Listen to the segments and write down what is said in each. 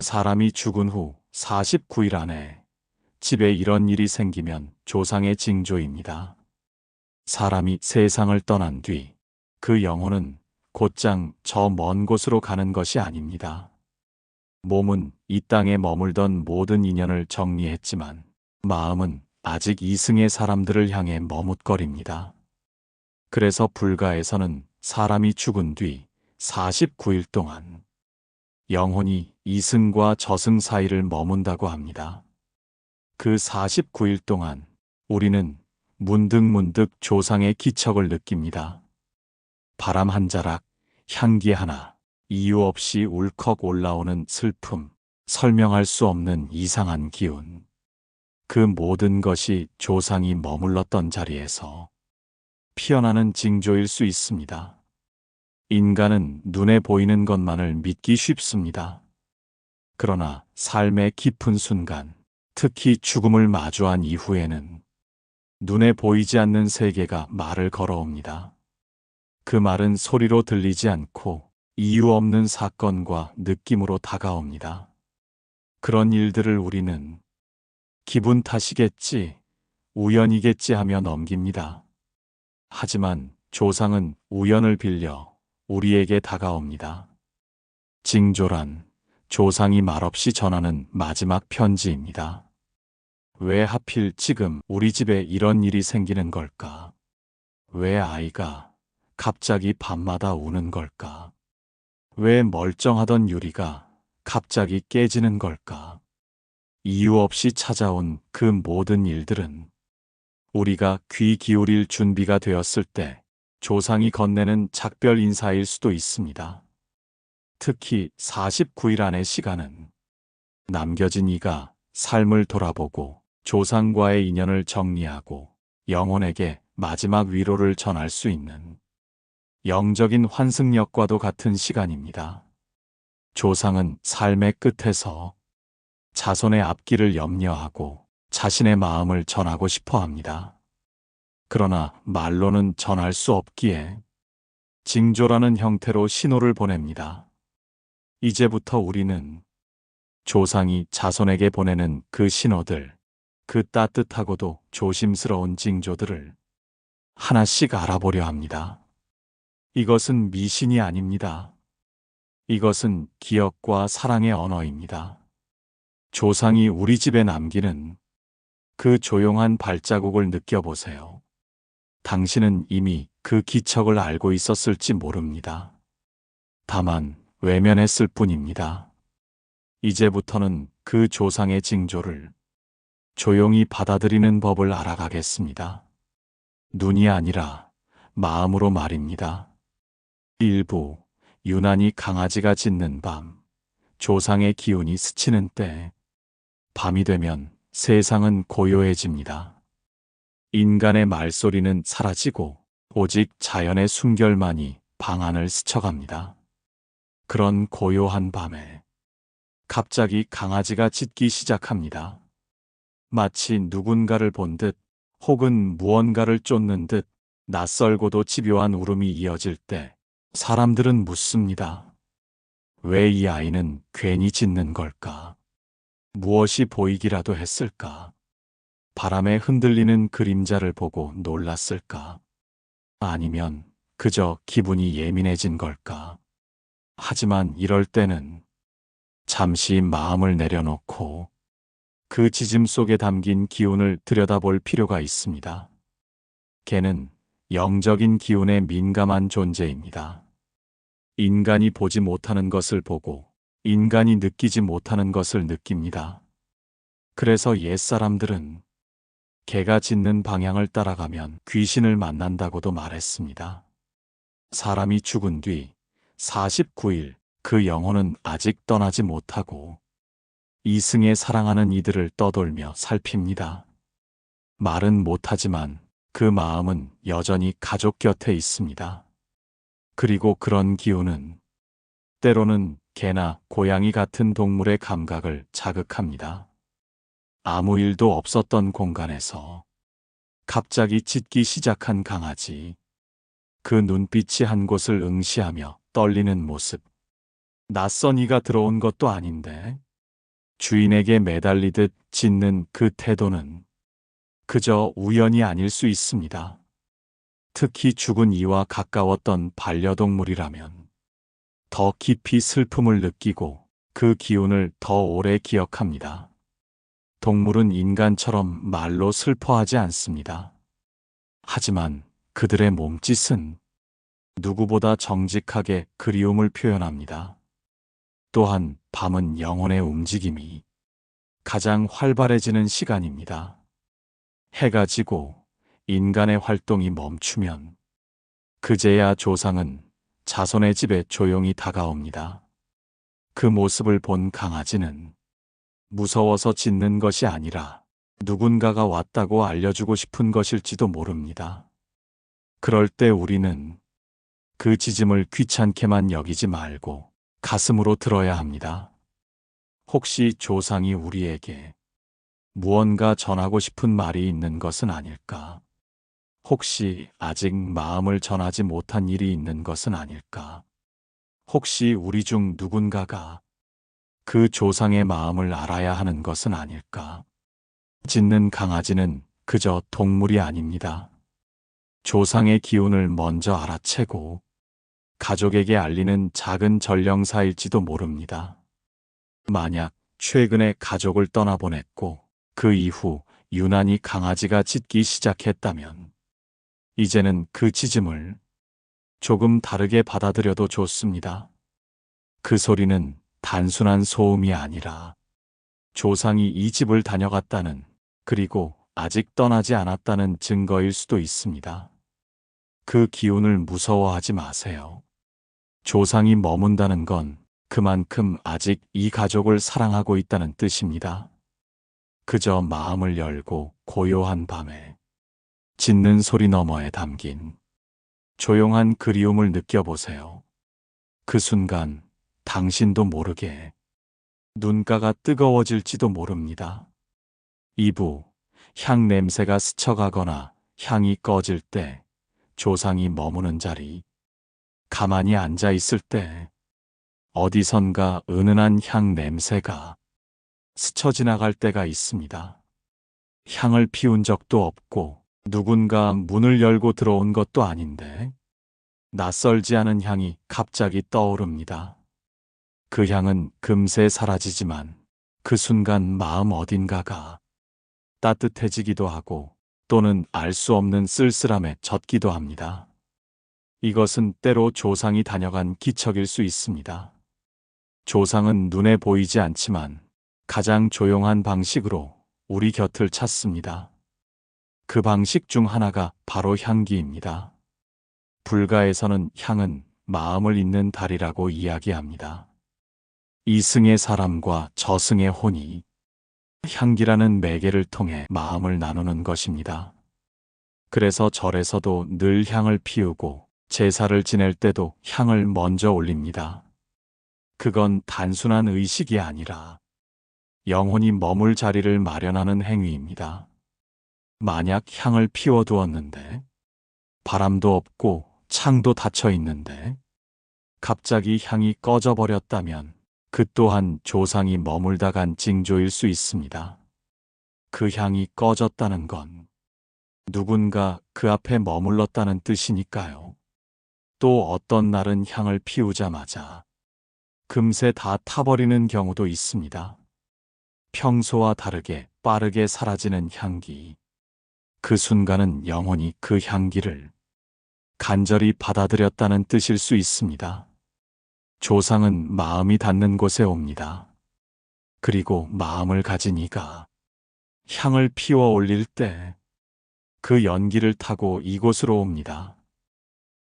사람이 죽은 후 49일 안에 집에 이런 일이 생기면 조상의 징조입니다. 사람이 세상을 떠난 뒤 그 영혼은 곧장 저 먼 곳으로 가는 것이 아닙니다. 몸은 이 땅에 머물던 모든 인연을 정리했지만 마음은 아직 이승의 사람들을 향해 머뭇거립니다. 그래서 불가에서는 사람이 죽은 뒤 49일 동안 영혼이 이승과 저승 사이를 머문다고 합니다. 그 49일 동안 우리는 문득문득 조상의 기척을 느낍니다. 바람 한 자락, 향기 하나, 이유 없이 울컥 올라오는 슬픔, 설명할 수 없는 이상한 기운. 그 모든 것이 조상이 머물렀던 자리에서 피어나는 징조일 수 있습니다. 인간은 눈에 보이는 것만을 믿기 쉽습니다. 그러나 삶의 깊은 순간, 특히 죽음을 마주한 이후에는 눈에 보이지 않는 세계가 말을 걸어옵니다. 그 말은 소리로 들리지 않고 이유 없는 사건과 느낌으로 다가옵니다. 그런 일들을 우리는 기분 탓이겠지, 우연이겠지 하며 넘깁니다. 하지만 조상은 우연을 빌려 우리에게 다가옵니다. 징조란 조상이 말없이 전하는 마지막 편지입니다. 왜 하필 지금 우리 집에 이런 일이 생기는 걸까? 왜 아이가 갑자기 밤마다 우는 걸까? 왜 멀쩡하던 유리가 갑자기 깨지는 걸까? 이유 없이 찾아온 그 모든 일들은 우리가 귀 기울일 준비가 되었을 때 조상이 건네는 작별 인사일 수도 있습니다. 특히 49일 안의 시간은 남겨진 이가 삶을 돌아보고 조상과의 인연을 정리하고 영혼에게 마지막 위로를 전할 수 있는 영적인 환승역과도 같은 시간입니다. 조상은 삶의 끝에서 자손의 앞길을 염려하고 자신의 마음을 전하고 싶어 합니다. 그러나 말로는 전할 수 없기에 징조라는 형태로 신호를 보냅니다. 이제부터 우리는 조상이 자손에게 보내는 그 신호들, 그 따뜻하고도 조심스러운 징조들을 하나씩 알아보려 합니다. 이것은 미신이 아닙니다. 이것은 기억과 사랑의 언어입니다. 조상이 우리 집에 남기는 그 조용한 발자국을 느껴보세요. 당신은 이미 그 기척을 알고 있었을지 모릅니다. 다만 외면했을 뿐입니다. 이제부터는 그 조상의 징조를 조용히 받아들이는 법을 알아가겠습니다. 눈이 아니라 마음으로 말입니다. 일부 유난히 강아지가 짖는 밤, 조상의 기운이 스치는 때, 밤이 되면 세상은 고요해집니다. 인간의 말소리는 사라지고 오직 자연의 숨결만이 방안을 스쳐갑니다. 그런 고요한 밤에 갑자기 강아지가 짖기 시작합니다. 마치 누군가를 본 듯 혹은 무언가를 쫓는 듯 낯설고도 집요한 울음이 이어질 때 사람들은 묻습니다. 왜 이 아이는 괜히 짖는 걸까? 무엇이 보이기라도 했을까? 바람에 흔들리는 그림자를 보고 놀랐을까? 아니면 그저 기분이 예민해진 걸까? 하지만 이럴 때는 잠시 마음을 내려놓고 그 짖음 속에 담긴 기운을 들여다볼 필요가 있습니다. 개는 영적인 기운에 민감한 존재입니다. 인간이 보지 못하는 것을 보고 인간이 느끼지 못하는 것을 느낍니다. 그래서 옛사람들은 개가 짖는 방향을 따라가면 귀신을 만난다고도 말했습니다. 사람이 죽은 뒤 49일 그 영혼은 아직 떠나지 못하고 이승에 사랑하는 이들을 떠돌며 살핍니다. 말은 못하지만 그 마음은 여전히 가족 곁에 있습니다. 그리고 그런 기운은 때로는 개나 고양이 같은 동물의 감각을 자극합니다. 아무 일도 없었던 공간에서 갑자기 짖기 시작한 강아지, 그 눈빛이 한 곳을 응시하며 떨리는 모습. 낯선 이가 들어온 것도 아닌데 주인에게 매달리듯 짖는 그 태도는 그저 우연이 아닐 수 있습니다. 특히 죽은 이와 가까웠던 반려동물이라면 더 깊이 슬픔을 느끼고 그 기운을 더 오래 기억합니다. 동물은 인간처럼 말로 슬퍼하지 않습니다. 하지만 그들의 몸짓은 누구보다 정직하게 그리움을 표현합니다. 또한 밤은 영혼의 움직임이 가장 활발해지는 시간입니다. 해가 지고 인간의 활동이 멈추면 그제야 조상은 자손의 집에 조용히 다가옵니다. 그 모습을 본 강아지는 무서워서 짖는 것이 아니라 누군가가 왔다고 알려주고 싶은 것일지도 모릅니다. 그럴 때 우리는 그 짖음을 귀찮게만 여기지 말고 가슴으로 들어야 합니다. 혹시 조상이 우리에게 무언가 전하고 싶은 말이 있는 것은 아닐까? 혹시 아직 마음을 전하지 못한 일이 있는 것은 아닐까? 혹시 우리 중 누군가가 그 조상의 마음을 알아야 하는 것은 아닐까? 짖는 강아지는 그저 동물이 아닙니다. 조상의 기운을 먼저 알아채고 가족에게 알리는 작은 전령사일지도 모릅니다. 만약 최근에 가족을 떠나보냈고 그 이후 유난히 강아지가 짖기 시작했다면 이제는 그 짖음을 조금 다르게 받아들여도 좋습니다. 그 소리는 단순한 소음이 아니라 조상이 이 집을 다녀갔다는, 그리고 아직 떠나지 않았다는 증거일 수도 있습니다. 그 기운을 무서워하지 마세요. 조상이 머문다는 건 그만큼 아직 이 가족을 사랑하고 있다는 뜻입니다. 그저 마음을 열고 고요한 밤에 짖는 소리 너머에 담긴 조용한 그리움을 느껴보세요. 그 순간 당신도 모르게 눈가가 뜨거워질지도 모릅니다. 2부, 향 냄새가 스쳐가거나 향이 꺼질 때, 조상이 머무는 자리, 가만히 앉아 있을 때, 어디선가 은은한 향 냄새가 스쳐 지나갈 때가 있습니다. 향을 피운 적도 없고 누군가 문을 열고 들어온 것도 아닌데 낯설지 않은 향이 갑자기 떠오릅니다. 그 향은 금세 사라지지만 그 순간 마음 어딘가가 따뜻해지기도 하고 또는 알 수 없는 쓸쓸함에 젖기도 합니다. 이것은 때로 조상이 다녀간 기척일 수 있습니다. 조상은 눈에 보이지 않지만 가장 조용한 방식으로 우리 곁을 찾습니다. 그 방식 중 하나가 바로 향기입니다. 불가에서는 향은 마음을 잇는 달이라고 이야기합니다. 이승의 사람과 저승의 혼이 향기라는 매개를 통해 마음을 나누는 것입니다. 그래서 절에서도 늘 향을 피우고 제사를 지낼 때도 향을 먼저 올립니다. 그건 단순한 의식이 아니라 영혼이 머물 자리를 마련하는 행위입니다. 만약 향을 피워두었는데 바람도 없고 창도 닫혀 있는데 갑자기 향이 꺼져버렸다면 그 또한 조상이 머물다 간 징조일 수 있습니다. 그 향이 꺼졌다는 건 누군가 그 앞에 머물렀다는 뜻이니까요. 또 어떤 날은 향을 피우자마자 금세 다 타버리는 경우도 있습니다. 평소와 다르게 빠르게 사라지는 향기. 그 순간은 영혼이 그 향기를 간절히 받아들였다는 뜻일 수 있습니다. 조상은 마음이 닿는 곳에 옵니다. 그리고 마음을 가진 이가 향을 피워 올릴 때 그 연기를 타고 이곳으로 옵니다.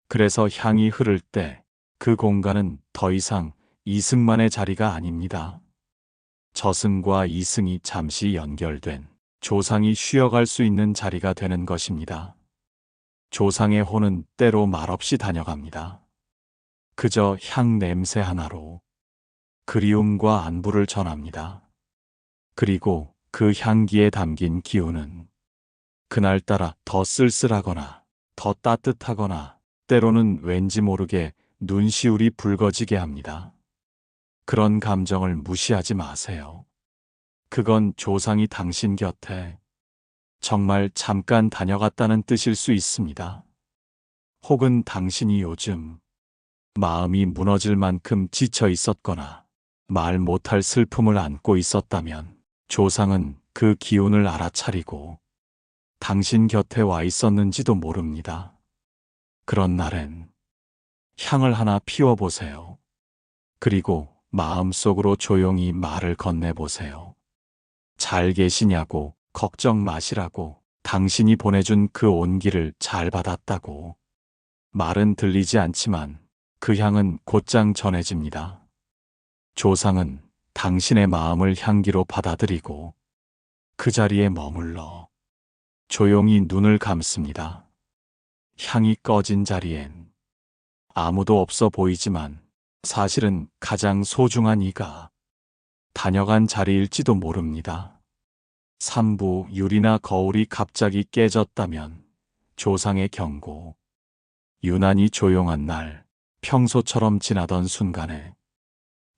그래서 향이 흐를 때 그 공간은 더 이상 이승만의 자리가 아닙니다. 저승과 이승이 잠시 연결된 조상이 쉬어갈 수 있는 자리가 되는 것입니다. 조상의 혼은 때로 말없이 다녀갑니다. 그저 향 냄새 하나로 그리움과 안부를 전합니다. 그리고 그 향기에 담긴 기운은 그날따라 더 쓸쓸하거나 더 따뜻하거나 때로는 왠지 모르게 눈시울이 붉어지게 합니다. 그런 감정을 무시하지 마세요. 그건 조상이 당신 곁에 정말 잠깐 다녀갔다는 뜻일 수 있습니다. 혹은 당신이 요즘 마음이 무너질 만큼 지쳐 있었거나 말 못할 슬픔을 안고 있었다면 조상은 그 기운을 알아차리고 당신 곁에 와 있었는지도 모릅니다. 그런 날엔 향을 하나 피워보세요. 그리고 마음속으로 조용히 말을 건네보세요. 잘 계시냐고, 걱정 마시라고, 당신이 보내준 그 온기를 잘 받았다고. 말은 들리지 않지만 그 향은 곧장 전해집니다. 조상은 당신의 마음을 향기로 받아들이고 그 자리에 머물러 조용히 눈을 감습니다. 향이 꺼진 자리엔 아무도 없어 보이지만 사실은 가장 소중한 이가 다녀간 자리일지도 모릅니다. 3부 유리나 거울이 갑자기 깨졌다면 조상의 경고. 유난히 조용한 날, 평소처럼 지나던 순간에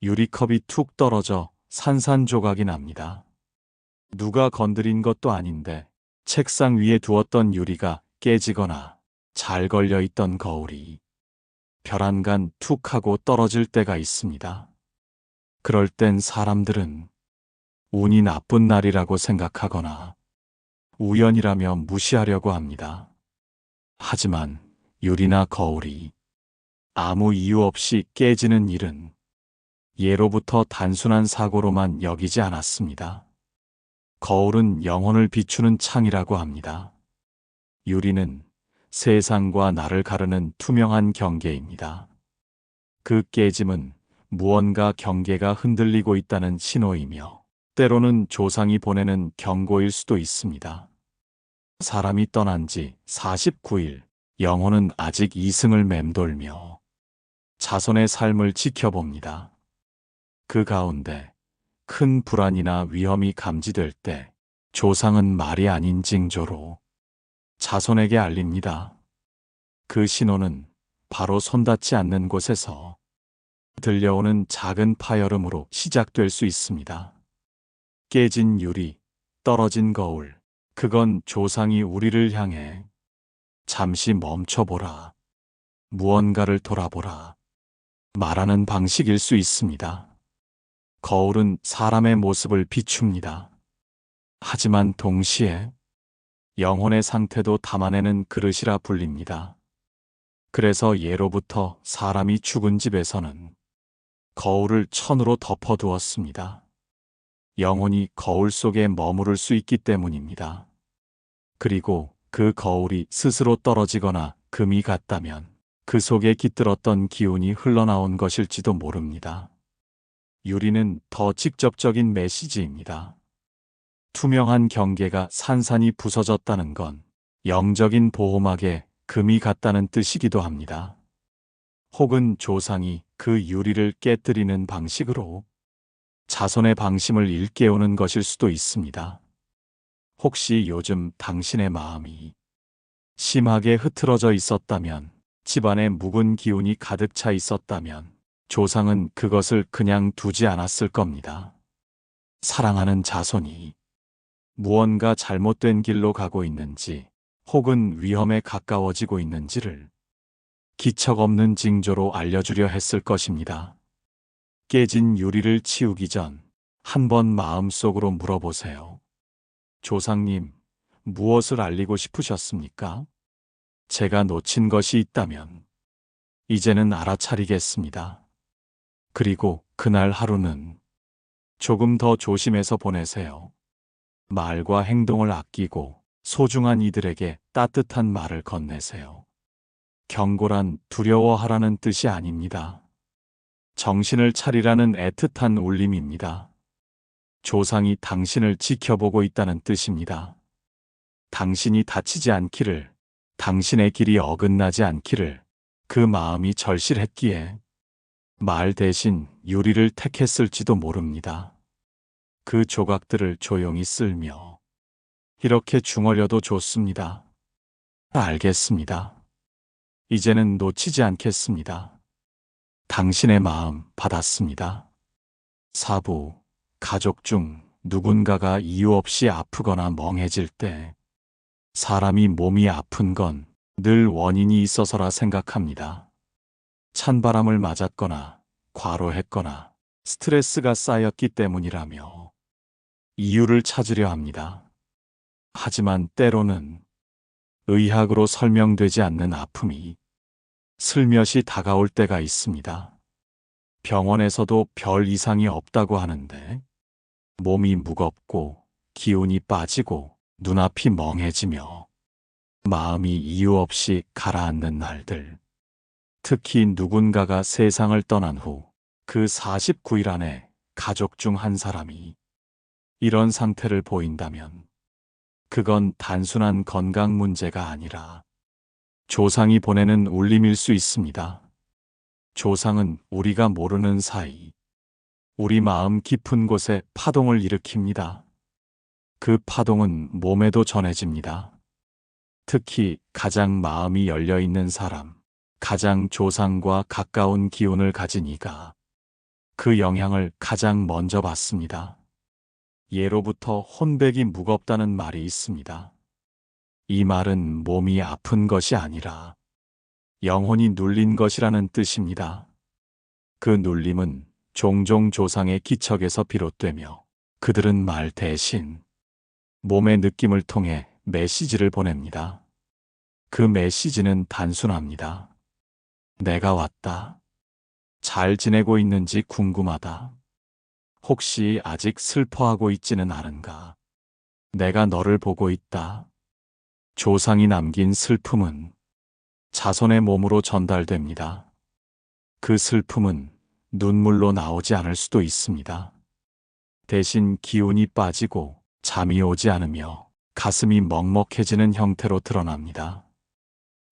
유리컵이 툭 떨어져 산산조각이 납니다. 누가 건드린 것도 아닌데 책상 위에 두었던 유리가 깨지거나 잘 걸려 있던 거울이 벼란간 툭 하고 떨어질 때가 있습니다. 그럴 땐 사람들은 운이 나쁜 날이라고 생각하거나 우연이라며 무시하려고 합니다. 하지만 유리나 거울이 아무 이유 없이 깨지는 일은 예로부터 단순한 사고로만 여기지 않았습니다. 거울은 영혼을 비추는 창이라고 합니다. 유리는 세상과 나를 가르는 투명한 경계입니다. 그 깨짐은 무언가 경계가 흔들리고 있다는 신호이며 때로는 조상이 보내는 경고일 수도 있습니다. 사람이 떠난 지 49일, 영혼은 아직 이승을 맴돌며 자손의 삶을 지켜봅니다. 그 가운데 큰 불안이나 위험이 감지될 때 조상은 말이 아닌 징조로 자손에게 알립니다. 그 신호는 바로 손닿지 않는 곳에서 들려오는 작은 파열음으로 시작될 수 있습니다. 깨진 유리, 떨어진 거울, 그건 조상이 우리를 향해 잠시 멈춰보라, 무언가를 돌아보라 말하는 방식일 수 있습니다. 거울은 사람의 모습을 비춥니다. 하지만 동시에 영혼의 상태도 담아내는 그릇이라 불립니다. 그래서 예로부터 사람이 죽은 집에서는 거울을 천으로 덮어두었습니다. 영혼이 거울 속에 머무를 수 있기 때문입니다. 그리고 그 거울이 스스로 떨어지거나 금이 갔다면 그 속에 깃들었던 기운이 흘러나온 것일지도 모릅니다. 유리는 더 직접적인 메시지입니다. 투명한 경계가 산산이 부서졌다는 건 영적인 보호막에 금이 갔다는 뜻이기도 합니다. 혹은 조상이 그 유리를 깨뜨리는 방식으로 자손의 방심을 일깨우는 것일 수도 있습니다. 혹시 요즘 당신의 마음이 심하게 흐트러져 있었다면, 집안에 묵은 기운이 가득 차 있었다면 조상은 그것을 그냥 두지 않았을 겁니다. 사랑하는 자손이 무언가 잘못된 길로 가고 있는지 혹은 위험에 가까워지고 있는지를 기척 없는 징조로 알려주려 했을 것입니다. 깨진 유리를 치우기 전 한번 마음속으로 물어보세요. 조상님, 무엇을 알리고 싶으셨습니까? 제가 놓친 것이 있다면 이제는 알아차리겠습니다. 그리고 그날 하루는 조금 더 조심해서 보내세요. 말과 행동을 아끼고 소중한 이들에게 따뜻한 말을 건네세요. 경고란 두려워하라는 뜻이 아닙니다. 정신을 차리라는 애틋한 울림입니다. 조상이 당신을 지켜보고 있다는 뜻입니다. 당신이 다치지 않기를, 당신의 길이 어긋나지 않기를 그 마음이 절실했기에 말 대신 유리를 택했을지도 모릅니다. 그 조각들을 조용히 쓸며 이렇게 중얼려도 좋습니다. 알겠습니다. 이제는 놓치지 않겠습니다. 당신의 마음 받았습니다. 4부 가족 중 누군가가 이유 없이 아프거나 멍해질 때 사람이 몸이 아픈 건 늘 원인이 있어서라 생각합니다. 찬바람을 맞았거나 과로했거나 스트레스가 쌓였기 때문이라며 이유를 찾으려 합니다. 하지만 때로는 의학으로 설명되지 않는 아픔이 슬며시 다가올 때가 있습니다. 병원에서도 별 이상이 없다고 하는데 몸이 무겁고 기운이 빠지고 눈앞이 멍해지며 마음이 이유 없이 가라앉는 날들. 특히 누군가가 세상을 떠난 후 그 49일 안에 가족 중 한 사람이 이런 상태를 보인다면 그건 단순한 건강 문제가 아니라 조상이 보내는 울림일 수 있습니다. 조상은 우리가 모르는 사이 우리 마음 깊은 곳에 파동을 일으킵니다. 그 파동은 몸에도 전해집니다. 특히 가장 마음이 열려 있는 사람, 가장 조상과 가까운 기운을 가진 이가 그 영향을 가장 먼저 받습니다. 예로부터 혼백이 무겁다는 말이 있습니다. 이 말은 몸이 아픈 것이 아니라 영혼이 눌린 것이라는 뜻입니다. 그 눌림은 종종 조상의 기척에서 비롯되며 그들은 말 대신 몸의 느낌을 통해 메시지를 보냅니다. 그 메시지는 단순합니다. 내가 왔다. 잘 지내고 있는지 궁금하다. 혹시 아직 슬퍼하고 있지는 않은가? 내가 너를 보고 있다. 조상이 남긴 슬픔은 자손의 몸으로 전달됩니다. 그 슬픔은 눈물로 나오지 않을 수도 있습니다. 대신 기운이 빠지고 잠이 오지 않으며 가슴이 먹먹해지는 형태로 드러납니다.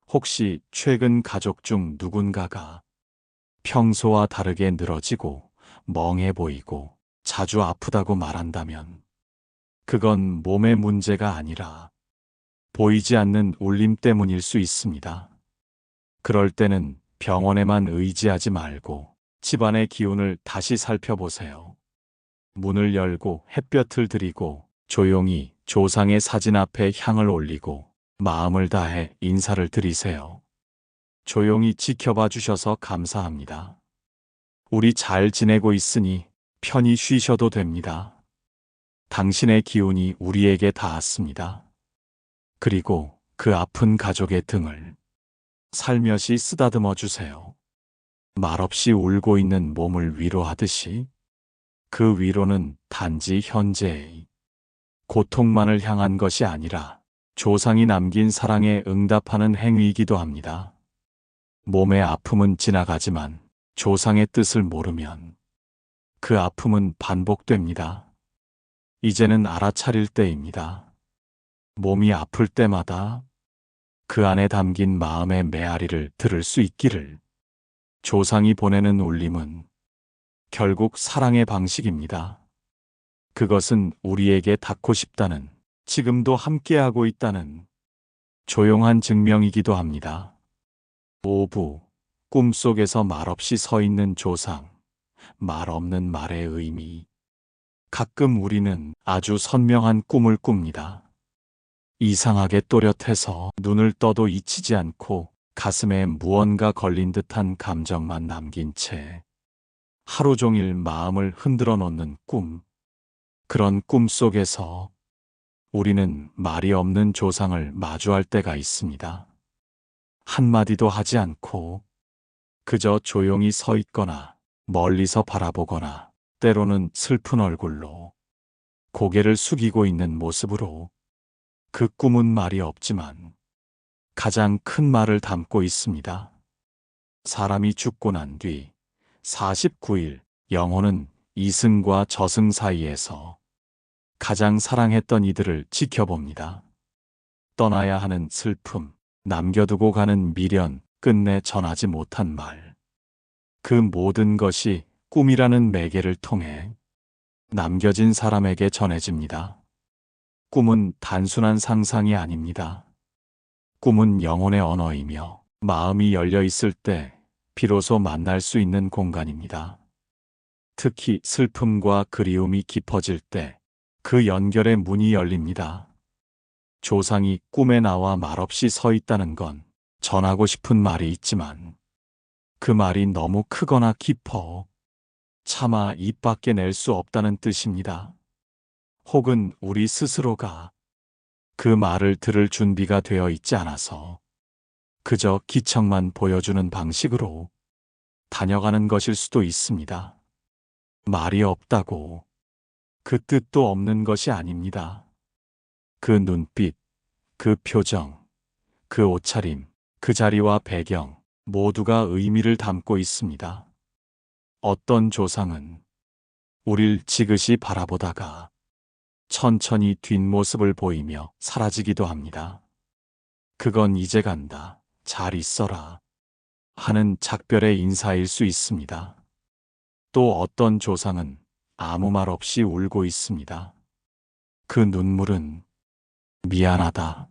혹시 최근 가족 중 누군가가 평소와 다르게 늘어지고 멍해 보이고 자주 아프다고 말한다면 그건 몸의 문제가 아니라 보이지 않는 울림 때문일 수 있습니다. 그럴 때는 병원에만 의지하지 말고 집안의 기운을 다시 살펴보세요. 문을 열고 햇볕을 들이고 조용히 조상의 사진 앞에 향을 올리고 마음을 다해 인사를 드리세요. 조용히 지켜봐 주셔서 감사합니다. 우리 잘 지내고 있으니 편히 쉬셔도 됩니다. 당신의 기운이 우리에게 닿았습니다. 그리고 그 아픈 가족의 등을 살며시 쓰다듬어 주세요. 말없이 울고 있는 몸을 위로하듯이 그 위로는 단지 현재의 고통만을 향한 것이 아니라 조상이 남긴 사랑에 응답하는 행위이기도 합니다. 몸의 아픔은 지나가지만 조상의 뜻을 모르면 그 아픔은 반복됩니다. 이제는 알아차릴 때입니다. 몸이 아플 때마다 그 안에 담긴 마음의 메아리를 들을 수 있기를. 조상이 보내는 울림은 결국 사랑의 방식입니다. 그것은 우리에게 닿고 싶다는, 지금도 함께하고 있다는 조용한 증명이기도 합니다. 5부, 꿈속에서 말없이 서 있는 조상, 말 없는 말의 의미. 가끔 우리는 아주 선명한 꿈을 꿉니다. 이상하게 또렷해서 눈을 떠도 잊히지 않고 가슴에 무언가 걸린 듯한 감정만 남긴 채 하루 종일 마음을 흔들어 놓는 꿈. 그런 꿈 속에서 우리는 말이 없는 조상을 마주할 때가 있습니다. 한마디도 하지 않고 그저 조용히 서 있거나 멀리서 바라보거나 때로는 슬픈 얼굴로 고개를 숙이고 있는 모습으로. 그 꿈은 말이 없지만 가장 큰 말을 담고 있습니다. 사람이 죽고 난 뒤 49일 영혼은 이승과 저승 사이에서 가장 사랑했던 이들을 지켜봅니다. 떠나야 하는 슬픔, 남겨두고 가는 미련, 끝내 전하지 못한 말. 그 모든 것이 꿈이라는 매개를 통해 남겨진 사람에게 전해집니다. 꿈은 단순한 상상이 아닙니다. 꿈은 영혼의 언어이며 마음이 열려 있을 때 비로소 만날 수 있는 공간입니다. 특히 슬픔과 그리움이 깊어질 때 그 연결의 문이 열립니다. 조상이 꿈에 나와 말없이 서 있다는 건 전하고 싶은 말이 있지만 그 말이 너무 크거나 깊어 차마 입 밖에 낼 수 없다는 뜻입니다. 혹은 우리 스스로가 그 말을 들을 준비가 되어 있지 않아서 그저 기척만 보여주는 방식으로 다녀가는 것일 수도 있습니다. 말이 없다고 그 뜻도 없는 것이 아닙니다. 그 눈빛, 그 표정, 그 옷차림, 그 자리와 배경 모두가 의미를 담고 있습니다. 어떤 조상은 우릴 지그시 바라보다가 천천히 뒷모습을 보이며 사라지기도 합니다. 그건 이제 간다, 잘 있어라 하는 작별의 인사일 수 있습니다. 또 어떤 조상은 아무 말 없이 울고 있습니다. 그 눈물은 미안하다,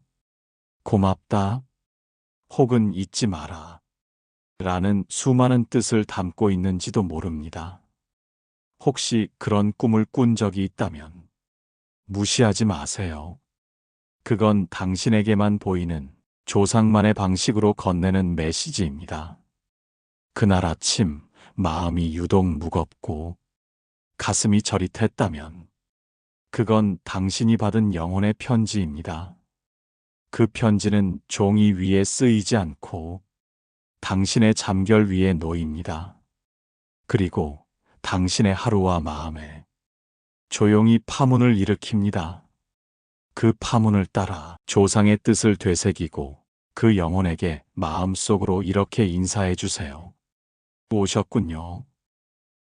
고맙다, 혹은 잊지 마라 라는 수많은 뜻을 담고 있는지도 모릅니다. 혹시 그런 꿈을 꾼 적이 있다면 무시하지 마세요. 그건 당신에게만 보이는 조상만의 방식으로 건네는 메시지입니다. 그날 아침 마음이 유독 무겁고 가슴이 저릿했다면 그건 당신이 받은 영혼의 편지입니다. 그 편지는 종이 위에 쓰이지 않고 당신의 잠결 위에 놓입니다. 그리고 당신의 하루와 마음에 조용히 파문을 일으킵니다. 그 파문을 따라 조상의 뜻을 되새기고 그 영혼에게 마음속으로 이렇게 인사해 주세요. 오셨군요.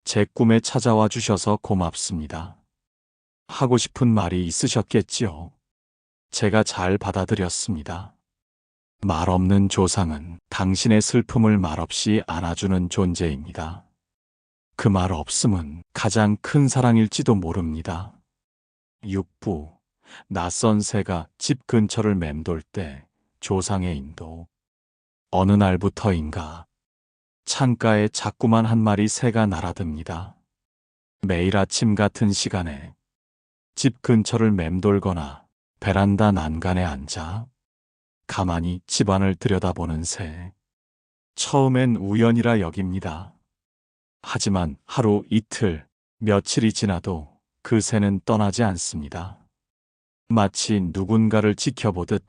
제 꿈에 찾아와 주셔서 고맙습니다. 하고 싶은 말이 있으셨겠지요. 제가 잘 받아들였습니다. 말 없는 조상은 당신의 슬픔을 말없이 안아주는 존재입니다. 그 말 없음은 가장 큰 사랑일지도 모릅니다. 6부 낯선 새가 집 근처를 맴돌 때 조상의 인도. 어느 날부터인가 창가에 자꾸만 한 마리 새가 날아듭니다. 매일 아침 같은 시간에 집 근처를 맴돌거나 베란다 난간에 앉아 가만히 집안을 들여다보는 새. 처음엔 우연이라 여깁니다. 하지만 하루 이틀, 며칠이 지나도 그 새는 떠나지 않습니다. 마치 누군가를 지켜보듯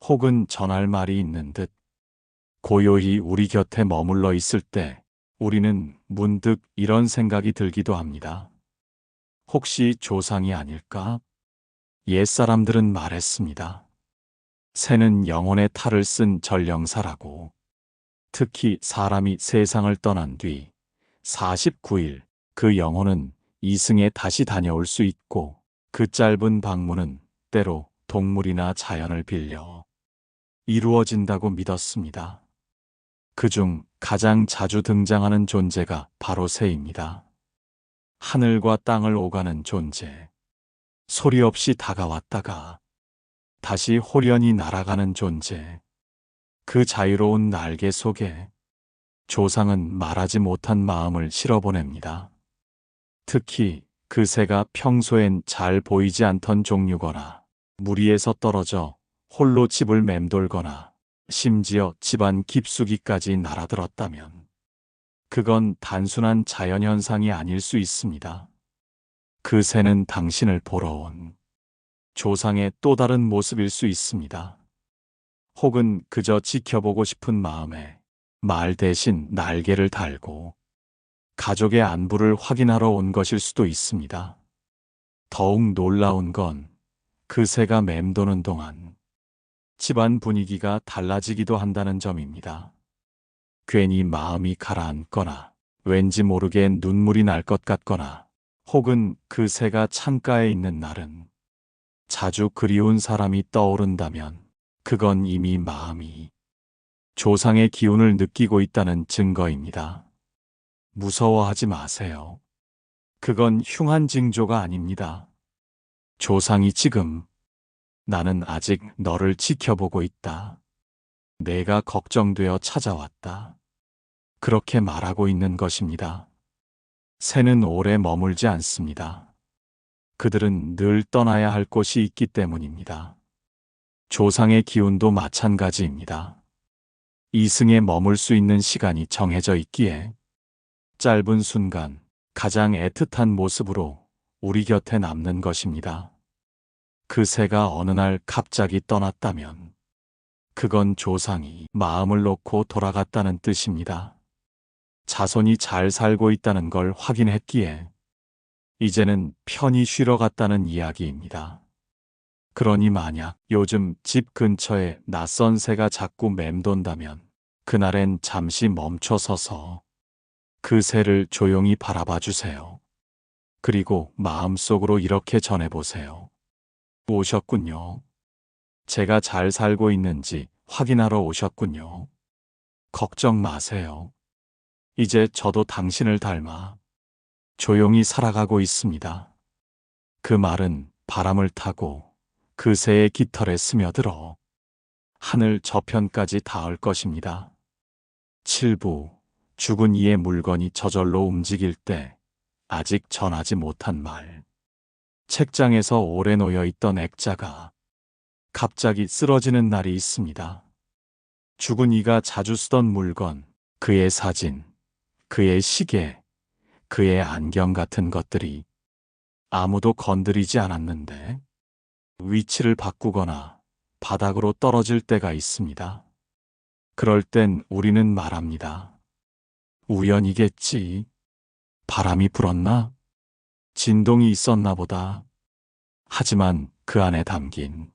혹은 전할 말이 있는 듯 고요히 우리 곁에 머물러 있을 때 우리는 문득 이런 생각이 들기도 합니다. 혹시 조상이 아닐까? 옛사람들은 말했습니다. 새는 영혼의 탈을 쓴 전령사라고. 특히 사람이 세상을 떠난 뒤 49일 그 영혼은 이승에 다시 다녀올 수 있고 그 짧은 방문은 때로 동물이나 자연을 빌려 이루어진다고 믿었습니다. 그중 가장 자주 등장하는 존재가 바로 새입니다. 하늘과 땅을 오가는 존재. 소리 없이 다가왔다가 다시 홀연히 날아가는 존재. 그 자유로운 날개 속에 조상은 말하지 못한 마음을 실어보냅니다. 특히 그 새가 평소엔 잘 보이지 않던 종류거나 무리에서 떨어져 홀로 집을 맴돌거나 심지어 집안 깊숙이까지 날아들었다면 그건 단순한 자연현상이 아닐 수 있습니다. 그 새는 당신을 보러 온 조상의 또 다른 모습일 수 있습니다. 혹은 그저 지켜보고 싶은 마음에 말 대신 날개를 달고 가족의 안부를 확인하러 온 것일 수도 있습니다. 더욱 놀라운 건 그 새가 맴도는 동안 집안 분위기가 달라지기도 한다는 점입니다. 괜히 마음이 가라앉거나 왠지 모르게 눈물이 날 것 같거나 혹은 그 새가 창가에 있는 날은 자주 그리운 사람이 떠오른다면 그건 이미 마음이 조상의 기운을 느끼고 있다는 증거입니다. 무서워하지 마세요. 그건 흉한 징조가 아닙니다. 조상이 지금 나는 아직 너를 지켜보고 있다. 내가 걱정되어 찾아왔다. 그렇게 말하고 있는 것입니다. 새는 오래 머물지 않습니다. 그들은 늘 떠나야 할 곳이 있기 때문입니다. 조상의 기운도 마찬가지입니다. 이승에 머물 수 있는 시간이 정해져 있기에 짧은 순간 가장 애틋한 모습으로 우리 곁에 남는 것입니다. 그 새가 어느 날 갑자기 떠났다면 그건 조상이 마음을 놓고 돌아갔다는 뜻입니다. 자손이 잘 살고 있다는 걸 확인했기에 이제는 편히 쉬러 갔다는 이야기입니다. 그러니 만약 요즘 집 근처에 낯선 새가 자꾸 맴돈다면 그날엔 잠시 멈춰 서서 그 새를 조용히 바라봐 주세요. 그리고 마음속으로 이렇게 전해보세요. 오셨군요. 제가 잘 살고 있는지 확인하러 오셨군요. 걱정 마세요. 이제 저도 당신을 닮아 조용히 살아가고 있습니다. 그 말은 바람을 타고 그 새의 깃털에 스며들어 하늘 저편까지 닿을 것입니다. 7부 죽은 이의 물건이 저절로 움직일 때 아직 전하지 못한 말. 책장에서 오래 놓여 있던 액자가 갑자기 쓰러지는 날이 있습니다. 죽은 이가 자주 쓰던 물건, 그의 사진, 그의 시계, 그의 안경 같은 것들이 아무도 건드리지 않았는데 위치를 바꾸거나 바닥으로 떨어질 때가 있습니다. 그럴 땐 우리는 말합니다. 우연이겠지. 바람이 불었나? 진동이 있었나 보다. 하지만 그 안에 담긴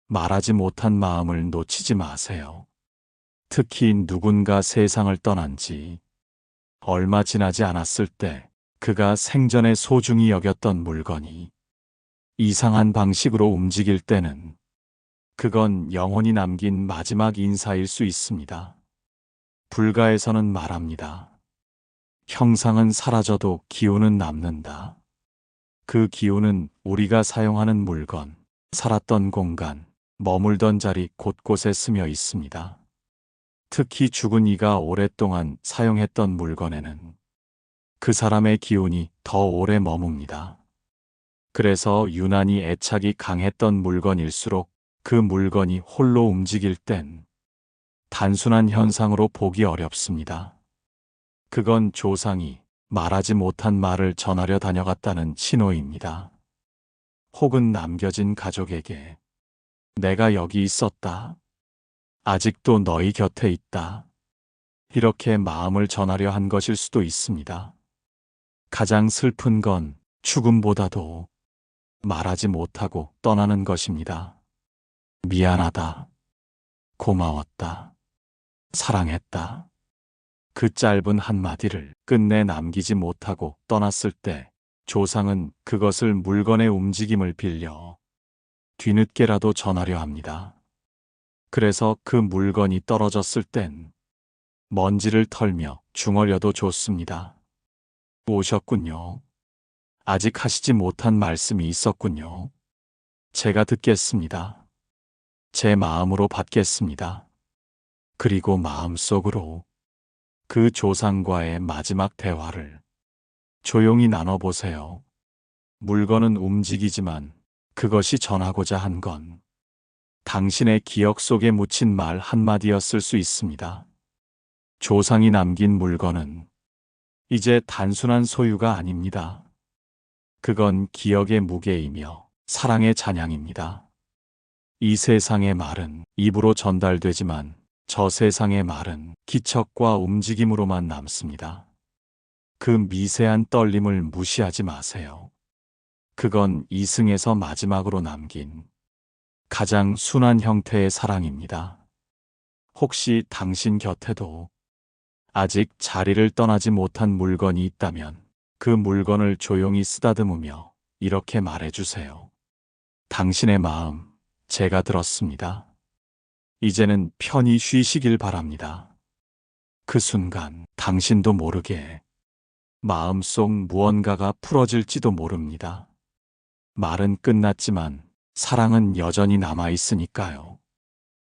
말하지 못한 마음을 놓치지 마세요. 특히 누군가 세상을 떠난 지 얼마 지나지 않았을 때 그가 생전에 소중히 여겼던 물건이 이상한 방식으로 움직일 때는 그건 영혼이 남긴 마지막 인사일 수 있습니다. 불가에서는 말합니다. 형상은 사라져도 기운은 남는다. 그 기운은 우리가 사용하는 물건, 살았던 공간, 머물던 자리 곳곳에 스며 있습니다. 특히 죽은 이가 오랫동안 사용했던 물건에는 그 사람의 기운이 더 오래 머뭅니다. 그래서 유난히 애착이 강했던 물건일수록 그 물건이 홀로 움직일 땐 단순한 현상으로 보기 어렵습니다. 그건 조상이 말하지 못한 말을 전하려 다녀갔다는 신호입니다. 혹은 남겨진 가족에게 내가 여기 있었다. 아직도 너희 곁에 있다. 이렇게 마음을 전하려 한 것일 수도 있습니다. 가장 슬픈 건 죽음보다도 말하지 못하고 떠나는 것입니다. 미안하다. 고마웠다. 사랑했다. 그 짧은 한마디를 끝내 남기지 못하고 떠났을 때 조상은 그것을 물건의 움직임을 빌려 뒤늦게라도 전하려 합니다. 그래서 그 물건이 떨어졌을 땐 먼지를 털며 중얼려도 좋습니다. 오셨군요. 아직 하시지 못한 말씀이 있었군요. 제가 듣겠습니다. 제 마음으로 받겠습니다. 그리고 마음속으로 그 조상과의 마지막 대화를 조용히 나눠보세요. 물건은 움직이지만 그것이 전하고자 한 건 당신의 기억 속에 묻힌 말 한마디였을 수 있습니다. 조상이 남긴 물건은 이제 단순한 소유가 아닙니다. 그건 기억의 무게이며 사랑의 찬양입니다. 이 세상의 말은 입으로 전달되지만 저 세상의 말은 기척과 움직임으로만 남습니다. 그 미세한 떨림을 무시하지 마세요. 그건 이승에서 마지막으로 남긴 가장 순한 형태의 사랑입니다. 혹시 당신 곁에도 아직 자리를 떠나지 못한 물건이 있다면 그 물건을 조용히 쓰다듬으며 이렇게 말해주세요. 당신의 마음, 제가 들었습니다. 이제는 편히 쉬시길 바랍니다. 그 순간 당신도 모르게 마음속 무언가가 풀어질지도 모릅니다. 말은 끝났지만 사랑은 여전히 남아있으니까요.